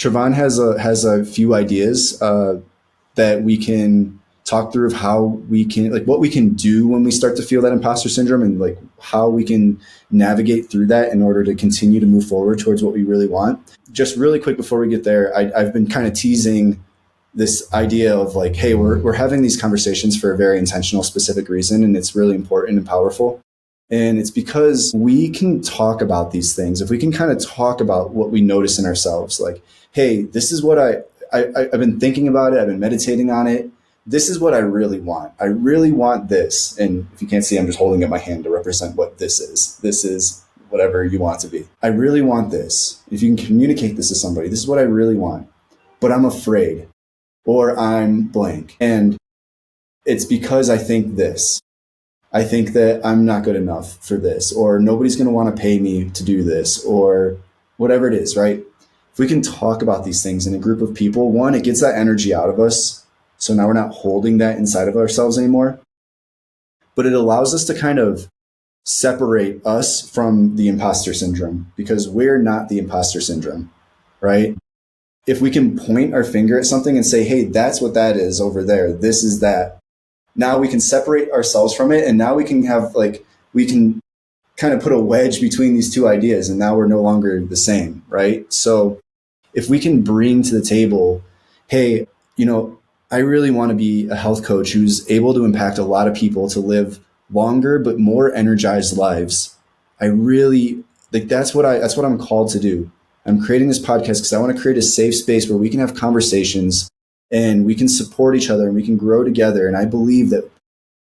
Trevonne has a few ideas that we can talk through of how we can, like what we can do when we start to feel that imposter syndrome, and like how we can navigate through that in order to continue to move forward towards what we really want. Just really quick before we get there, I've been kind of teasing this idea of like, hey, we're having these conversations for a very intentional, specific reason, and it's really important and powerful. And it's because we can talk about these things. If we can kind of talk about what we notice in ourselves, like, hey, this is what I've been thinking about it. I've been meditating on it. This is what I really want. I really want this. And if you can't see, I'm just holding up my hand to represent what this is. This is whatever you want it to be. I really want this. If you can communicate this to somebody, this is what I really want, but I'm afraid, or I'm blank. And it's because I think this. I think that I'm not good enough for this, or nobody's going to want to pay me to do this, or whatever it is, right? If we can talk about these things in a group of people, one, it gets that energy out of us. So now we're not holding that inside of ourselves anymore. But it allows us to kind of separate us from the imposter syndrome, because we're not the imposter syndrome, right? If we can point our finger at something and say, hey, that's what that is over there. This is that. Now we can separate ourselves from it. And now we can have we can kind of put a wedge between these two ideas. And now we're no longer the same, right? So if we can bring to the table, hey, I really want to be a health coach who's able to impact a lot of people to live longer but more energized lives. I really that's what I'm called to do. I'm creating this podcast because I want to create a safe space where we can have conversations and we can support each other and we can grow together. And I believe that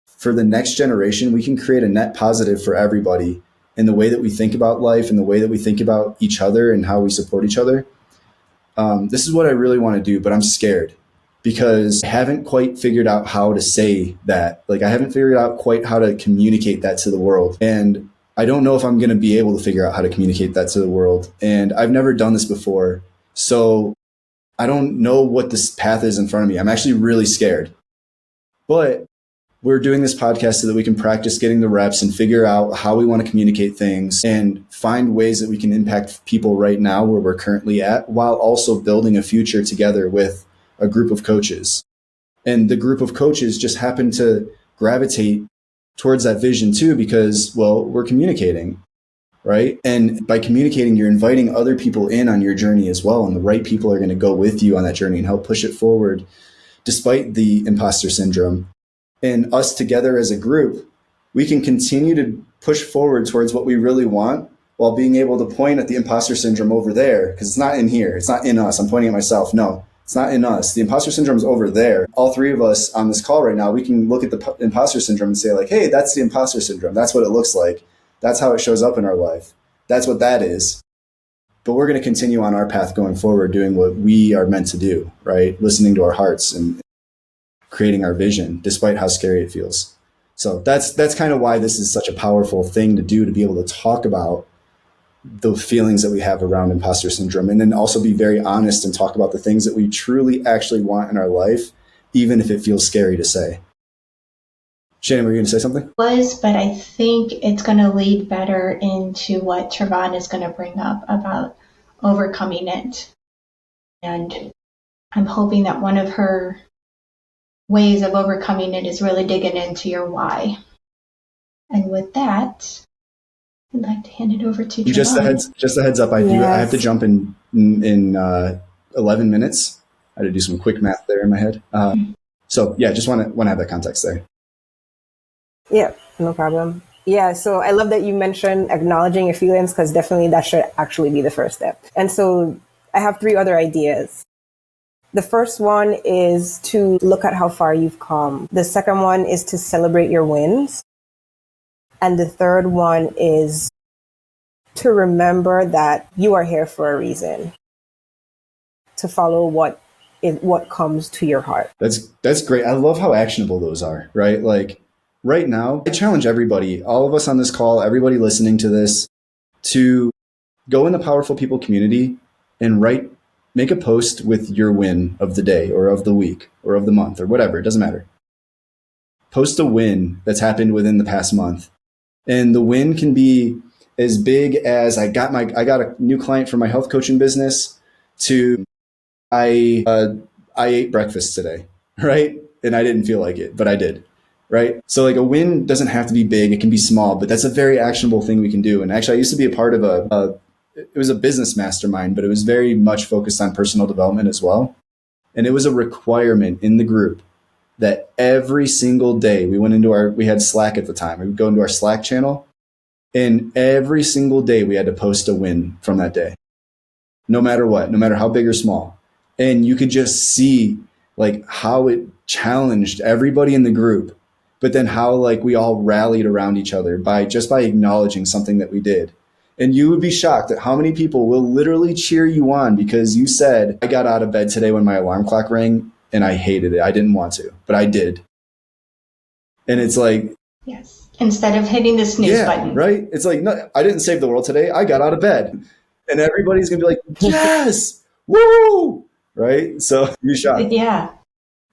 for the next generation, we can create a net positive for everybody in the way that we think about life and the way that we think about each other and how we support each other. This is what I really want to do, but I'm scared because I haven't quite figured out how to say that. I haven't figured out quite how to communicate that to the world. And I don't know if I'm going to be able to figure out how to communicate that to the world. And I've never done this before. So I don't know what this path is in front of me. I'm actually really scared. But we're doing this podcast so that we can practice getting the reps and figure out how we want to communicate things and find ways that we can impact people right now where we're currently at, while also building a future together with a group of coaches. And the group of coaches just happen to gravitate towards that vision too, because, well, we're communicating, right? And by communicating, you're inviting other people in on your journey as well. And the right people are going to go with you on that journey and help push it forward despite the imposter syndrome. And us together as a group, we can continue to push forward towards what we really want while being able to point at the imposter syndrome over there, because it's not in here. It's not in us. I'm pointing at myself. No, it's not in us. The imposter syndrome is over there. All three of us on this call right now, we can look at the imposter syndrome and say hey, that's the imposter syndrome. That's what it looks like. That's how it shows up in our life. That's what that is. But we're going to continue on our path going forward, doing what we are meant to do, right? Listening to our hearts and creating our vision, despite how scary it feels. So that's kind of why this is such a powerful thing to do, to be able to talk about the feelings that we have around imposter syndrome, and then also be very honest and talk about the things that we truly actually want in our life, even if it feels scary to say. Shannon, were you going to say something? But I think it's going to lead better into what Trevonne is going to bring up about overcoming it. And I'm hoping that one of her ways of overcoming it is really digging into your why. And with that, I'd like to hand it over to Trevonne. Just a heads up, I have to jump in 11 minutes. I had to do some quick math there in my head. So yeah, just want to have that context there. Yeah, no problem. Yeah, so I love that you mentioned acknowledging your feelings, because definitely that should actually be the first step. And so I have 3 other ideas. The first one is to look at how far you've come. The second one is to celebrate your wins. And the third one is to remember that you are here for a reason, to follow what comes to your heart. That's great. I love how actionable those are, right? Right now, I challenge everybody, all of us on this call, everybody listening to this, to go in the Powerful People community and make a post with your win of the day or of the week or of the month or whatever. It doesn't matter. Post a win that's happened within the past month. And the win can be as big as I got a new client for my health coaching business, to I ate breakfast today, right? And I didn't feel like it, but I did, right? So like a win doesn't have to be big; it can be small, but that's a very actionable thing we can do. And actually, I used to be a part of it was a business mastermind, but it was very much focused on personal development as well. And it was a requirement in the group that every single day we had Slack at the time. We would go into our Slack channel, and every single day we had to post a win from that day, no matter what, no matter how big or small. And you could just see like how it challenged everybody in the group, but then how like we all rallied around each other by acknowledging something that we did. And you would be shocked at how many people will literally cheer you on because you said, I got out of bed today when my alarm clock rang and I hated it. I didn't want to, but I did. And it's like, yes, instead of hitting the snooze button. Right? It's like, no, I didn't save the world today. I got out of bed. And everybody's going to be like, yes, woo, right? So you'd be shocked. Yeah.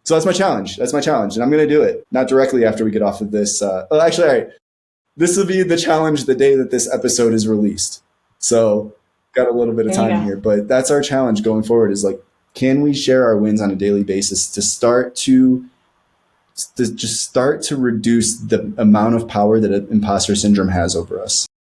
So that's my challenge. That's my challenge. And I'm going to do it. Not directly after we get off of this. Actually, all right. This will be the challenge the day that this episode is released. So got a little bit of time here, but that's our challenge going forward is like, can we share our wins on a daily basis to start to reduce the amount of power that imposter syndrome has over us?